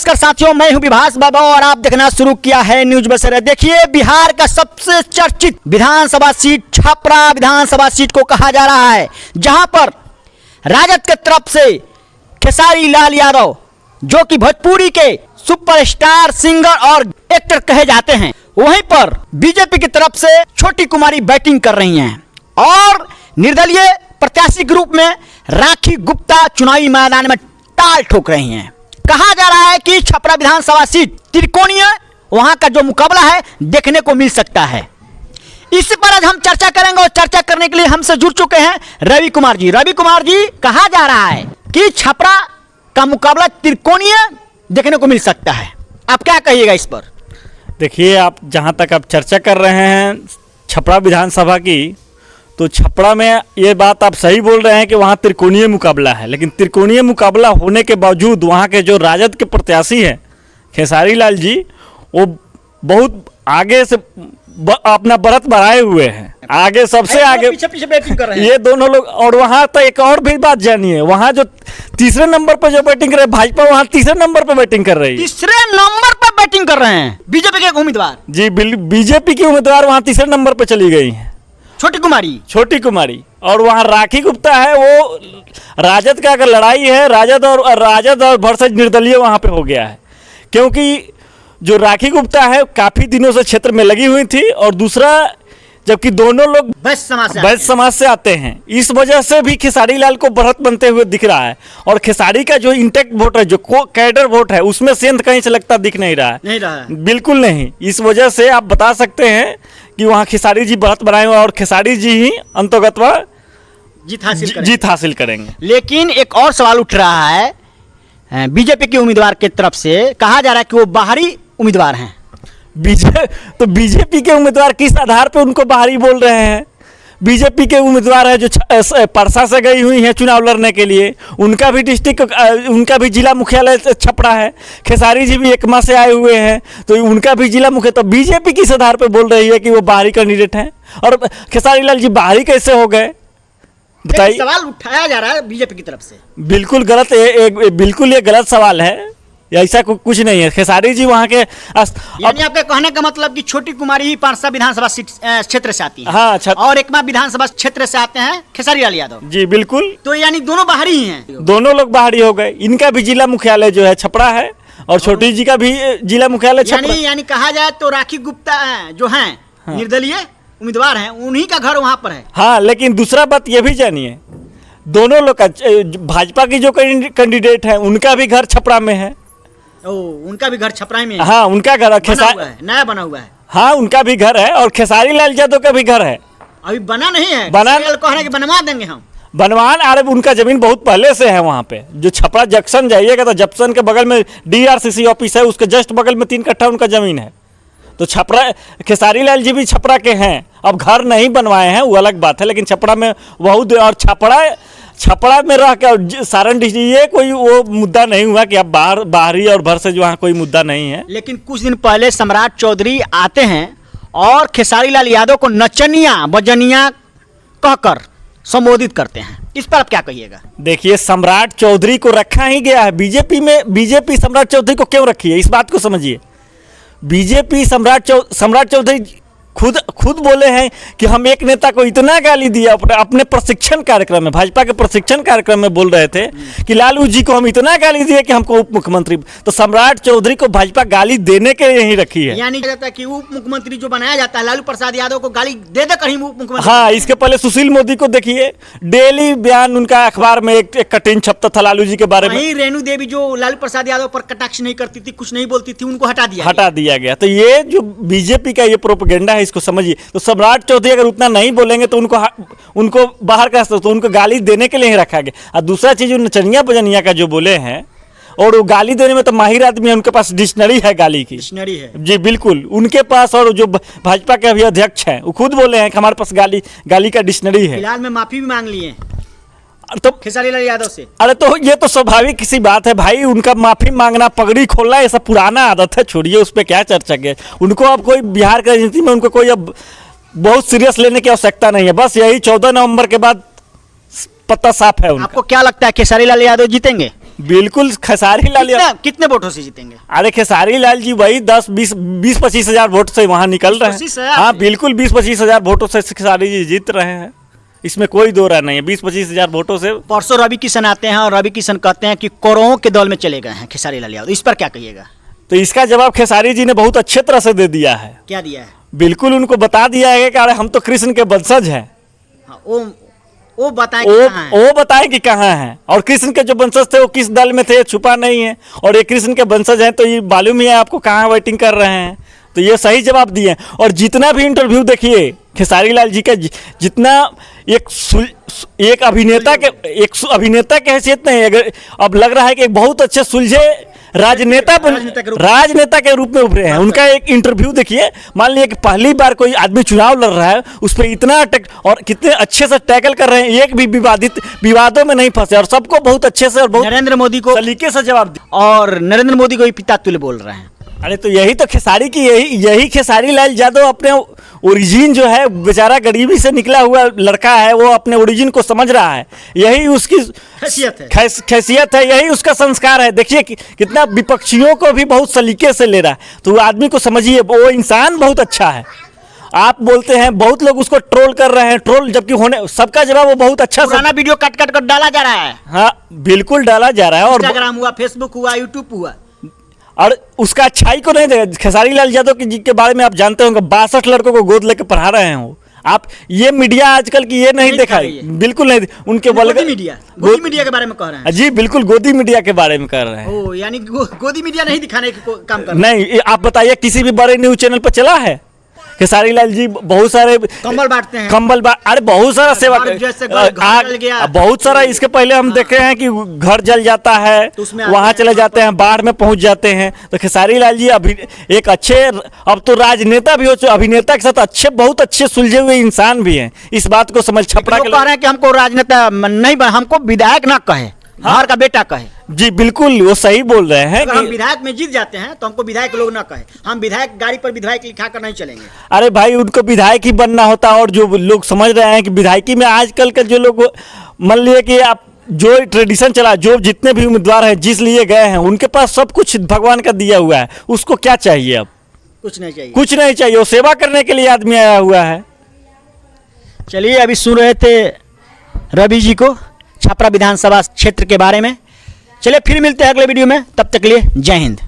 नमस्कार साथियों, मैं हूं विभास बाबा और आप देखना शुरू किया है न्यूज बसर। देखिए, बिहार का सबसे चर्चित विधानसभा सीट छपरा विधानसभा सीट को कहा जा रहा है, जहां पर राजद के तरफ से खेसारी लाल यादव, जो कि भोजपुरी के सुपरस्टार सिंगर और एक्टर कहे जाते हैं, वहीं पर बीजेपी की तरफ से छोटी कुमारी बैटिंग कर रही हैं और निर्दलीय प्रत्याशी के रूप में राखी गुप्ता चुनावी मैदान में ताल ठोक रही हैं। कहा जा रहा है कि छपरा विधानसभा सीट त्रिकोणीय, वहां का जो मुकाबला है देखने को मिल सकता है। इस पर आज हम चर्चा करेंगे और चर्चा करने के लिए हमसे जुड़ चुके हैं रवि कुमार जी। रवि कुमार जी, कहा जा रहा है कि छपरा का मुकाबला त्रिकोणीय देखने को मिल सकता है, आप क्या कहिएगा इस पर? देखिए, आप जहां तक आप चर्चा कर रहे हैं छपरा विधानसभा की, तो छपरा में ये बात आप सही बोल रहे हैं कि वहाँ त्रिकोणीय मुकाबला है, लेकिन त्रिकोणीय मुकाबला होने के बावजूद वहाँ के जो राजद के प्रत्याशी हैं खेसारी लाल जी, वो बहुत आगे से अपना बढ़त बढ़ाए हुए हैं, आगे सबसे आगे पीछे पीछे बैटिंग कर रहे हैं ये दोनों लोग। और वहाँ तो एक और भी बात जानिए, वहाँ जो तीसरे नंबर पर जो बैटिंग कर रहे हैं भाजपा, वहाँ तीसरे नंबर पर बैटिंग कर रही है। तीसरे नंबर पर बैटिंग कर रहे हैं बीजेपी के उम्मीदवार जी, बीजेपी की उम्मीदवार वहाँ तीसरे नंबर पर चली गई हैं, छोटी कुमारी। और वहाँ राखी गुप्ता है, वो राजद का अगर लड़ाई है, राजद और वर्सेज निर्दलीय वहाँ पे हो गया है, क्योंकि जो राखी गुप्ता है काफ़ी दिनों से क्षेत्र में लगी हुई थी, और दूसरा जबकि दोनों लोग वैश्य समाज से आते हैं, इस वजह से भी खेसारी लाल को बढ़त बनते हुए दिख रहा है। और खेसारी का जो इंटेक्ट वोट है, जो कैडर वोट है, उसमें सेंध कहीं से लगता दिख नहीं रहा है, बिल्कुल नहीं। इस वजह से आप बता सकते हैं कि वहाँ खेसारी जी बढ़त बनाए हुए और खेसारी जी ही अंतोगत्वा जीत हासिल करेंगे। लेकिन एक और सवाल उठ रहा है बीजेपी के उम्मीदवार के तरफ से, कहा जा रहा है कि वो बाहरी उम्मीदवार हैं। तो बीजेपी के उम्मीदवार किस आधार पे उनको बाहरी बोल रहे हैं? बीजेपी के उम्मीदवार है जो परसा से गई हुई हैं चुनाव लड़ने के लिए, उनका भी डिस्ट्रिक्ट, उनका भी जिला मुख्यालय छपरा है। खेसारी जी भी एकमा से आए हुए हैं, तो उनका भी जिला मुख्य। तो बीजेपी किस आधार पे बोल रही है कि वो बाहरी कैंडिडेट हैं, और खेसारी लाल जी बाहरी कैसे हो गए? बताइए। सवाल उठाया जा रहा है बीजेपी की तरफ से, बिल्कुल गलत, बिल्कुल ये गलत सवाल है, ऐसा कुछ नहीं है। खेसारी जी वहाँ के यानी आपके कहने का मतलब कि छोटी कुमारी ही पारसा विधानसभा क्षेत्र से आती है, हाँ, और एकमा विधानसभा क्षेत्र से आते हैं खेसारी लाल यादव जी, बिल्कुल। तो यानी दोनों बाहरी ही हैं, दोनों लोग बाहरी हो गए। इनका भी जिला मुख्यालय जो है छपरा है, और छोटी जी का भी जिला मुख्यालय छपरा। यानी कहा जाए तो राखी गुप्ता जो है निर्दलीय उम्मीदवार हैं, उन्हीं का घर वहाँ पर है। हाँ, लेकिन दूसरा बात ये भी जानिए, दोनों लोग का भाजपा की जो कैंडिडेट है उनका भी घर छपरा में है। उनका भी घर छपरा में है। हाँ, उनका घर नया बना हुआ है। हाँ, उनका भी घर है, और खेसारी लाल यादव का भी घर है। अभी बना नहीं है, कि बनवा देंगे हम। बनवान, अरे उनका जमीन बहुत पहले से है वहाँ पे। जो छपरा जंक्शन जाइएगा तो जंक्शन के बगल में DRCC ऑफिस है, उसके जस्ट बगल में 3 कट्ठा उनका जमीन है। तो छपरा, खेसारी लाल जी भी छपरा के हैं। अब घर नहीं बनवाए हैं, वो अलग बात है, लेकिन छपरा में बहुत, और छपरा में रह के सारण डिस्ट्रिक्ट, ये कोई वो मुद्दा नहीं हुआ कि अब बाहरी और भर से जो वहाँ कोई मुद्दा नहीं है। लेकिन कुछ दिन पहले सम्राट चौधरी आते हैं और खेसारी लाल यादव को नचनिया बजनिया कहकर संबोधित करते हैं, इस पर आप क्या कहिएगा? देखिए, सम्राट चौधरी को रखा ही गया है बीजेपी में। बीजेपी सम्राट चौधरी को क्यों रखी है, इस बात को समझिए। बीजेपी सम्राट चौधरी खुद बोले हैं कि हम एक नेता को इतना गाली दिया अपने प्रशिक्षण कार्यक्रम में, भाजपा के प्रशिक्षण कार्यक्रम में बोल रहे थे कि लालू जी को हम इतना गाली दिए कि हमको उप मुख्यमंत्री। तो सम्राट चौधरी को भाजपा गाली देने के लिए ही रखी है। यानी कहता है कि उप मुख्यमंत्री जो बनाया जाता है लालू प्रसाद यादव को गाली दे देकर ही उप मुख्यमंत्री। हाँ, इसके पहले सुशील मोदी को देखिए, डेली बयान उनका अखबार में एक कटिंग छपता था लालू जी के बारे में। रेणु देवी जो लालू प्रसाद यादव पर कटाक्ष नहीं करती थी, कुछ नहीं बोलती थी, उनको हटा दिया गया। तो ये जो बीजेपी का ये प्रोपेगेंडा है, इसको समझिए। तो सम्राट चौधरी अगर उतना नहीं बोलेंगे तो उनको बाहर का, तो उनको गाली देने के लिए ही रखा गया। और दूसरा चीज, नचनिया बजनिया का जो बोले हैं, और वो गाली देने में तो माहिर आदमी है, उनके पास डिक्शनरी है, गाली की डिक्शनरी है जी, बिल्कुल उनके पास। और जो भाजपा के अभी अध्यक्ष हैं वो खुद बोले हैं कि हमारे पास गाली का डिक्शनरी है। फिलहाल में माफी भी मांग लिए तो खेसारी लाल यादव से। अरे तो ये तो स्वाभाविक किसी बात है भाई, उनका माफी मांगना, पगड़ी खोलना, ये सब पुराना आदत है, छोड़िए उस पर क्या चर्चा के। उनको अब कोई बिहार की राजनीति में उनको कोई अब बहुत सीरियस लेने की आवश्यकता नहीं है। बस यही 14 नवंबर के बाद पत्ता साफ है उनका। आपको क्या लगता है खेसारी लाल यादव जीतेंगे? बिल्कुल खेसारी लाल कितने वोटों से जीतेंगे? अरे खेसारी लाल जी वही 10-20-25 हजार वोट से वहाँ निकल रहे 25 हैं। हजार हाँ से? बिल्कुल 20-25 हजार वोटों से खेसारी जी जीत रहे हैं, इसमें कोई दो राय नहीं है। 20-25 हजार वोटों से। परसों रवि किशन आते हैं और रवि किशन कहते हैं कि कौरवों के दल में चले गए हैं खेसारी लाल यादव, इस पर क्या कहिएगा? तो इसका जवाब खेसारी जी ने बहुत अच्छे तरह से दे दिया है। क्या दिया है? बिल्कुल उनको बता दिया है कि अरे हम तो कृष्ण के वंशज हैं। हाँ, वो बताएं कि कहाँ है? वो बताएं कि कहाँ हैं, और कृष्ण के जो वंशज थे वो किस दल में थे, छुपा नहीं है। और ये कृष्ण के वंशज हैं तो ये मालूम ही है आपको कहाँ वेटिंग कर रहे हैं। तो ये सही जवाब दिए। और जितना भी इंटरव्यू देखिए खेसारी लाल जी का, जितना एक अभिनेता के हैसियत नहीं, अगर अब लग रहा है कि एक बहुत अच्छे सुलझे राजनेता के रूप में उभरे हैं। उनका एक इंटरव्यू देखिए, मान लिया कि पहली बार कोई आदमी चुनाव लड़ रहा है, उस पर इतना और कितने अच्छे से टैकल कर रहे हैं, एक भी विवादों में नहीं फंसे, और सबको बहुत अच्छे से और बहुत नरेंद्र मोदी को सलीके से जवाब दिया। और नरेंद्र मोदी को भी पिता तुल्य बोल रहे हैं। अरे तो यही तो खेसारी की यही खेसारी लाल यादव अपने ओरिजिन जो है, बेचारा गरीबी से निकला हुआ लड़का है, वो अपने ओरिजिन को समझ रहा है, यही उसकी हैसियत है, यही उसका संस्कार है। देखिए कितना विपक्षियों को भी बहुत सलीके से ले रहा है। तो आदमी को समझिए, वो इंसान बहुत अच्छा है। आप बोलते हैं बहुत लोग उसको ट्रोल कर रहे हैं, ट्रोल जबकि होने सबका जवाब वो बहुत अच्छा पुराना वीडियो कट कट कर डाला जा रहा है। हाँ बिल्कुल डाला जा रहा है, और इंस्टाग्राम हुआ, फेसबुक हुआ, यूट्यूब हुआ, और उसका अच्छाई को नहीं देगा। खेसारी लाल यादव जी के बारे में आप जानते होंगे, 62 लड़कों को गोद लेकर पढ़ा रहे हैं वो। आप ये मीडिया आजकल की ये नहीं देखा है, बिल्कुल नहीं। उनके गोदी मीडिया के बारे में कह रहे हैं। जी बिल्कुल गोदी मीडिया के बारे में कर रहे हैं। ओ, यानी गोदी मीडिया नहीं दिखाने का काम कर रहे हैं। नहीं, आप बताइए किसी भी बड़े न्यूज चैनल पर चला है? खेसारी लाल जी बहुत सारे कंबल बांटते हैं, अरे बहुत सारा सेवा बहुत सारा। इसके पहले हम देखे हैं कि घर जल जाता है तो वहां चले जाते हैं, बाढ़ में पहुंच जाते हैं। तो खेसारी लाल जी अभी एक अच्छे, अब तो राजनेता भी हो, अभिनेता के साथ अच्छे, बहुत अच्छे सुलझे हुए इंसान भी हैं। इस बात को समझ छपरा के कह रहे हैं कि हमको राजनेता नहीं, हमको विधायक ना कहे, घर का बेटा कहे। जी बिल्कुल वो सही बोल रहे हैं कि हम विधायक में जीत जाते हैं तो हमको विधायक लोग ना कहे, हम विधायक गाड़ी पर विधायक लिखा कर नहीं चलेंगे। अरे भाई उनको विधायक ही बनना होता। और जो लोग समझ रहे हैं कि विधायकी में आजकल के जो लोग, मान लिए कि आप जो ट्रेडिशन चला, जो जितने भी उम्मीदवार हैं जिस लिए गए हैं, उनके पास सब कुछ भगवान का दिया हुआ है, उसको क्या चाहिए? अब कुछ नहीं चाहिए, कुछ नहीं चाहिए। वो सेवा करने के लिए आदमी आया हुआ है। चलिए, अभी सुन रहे थे रवि जी को छपरा विधानसभा क्षेत्र के बारे में। चलिए फिर मिलते हैं अगले वीडियो में, तब तक के लिए जय हिंद।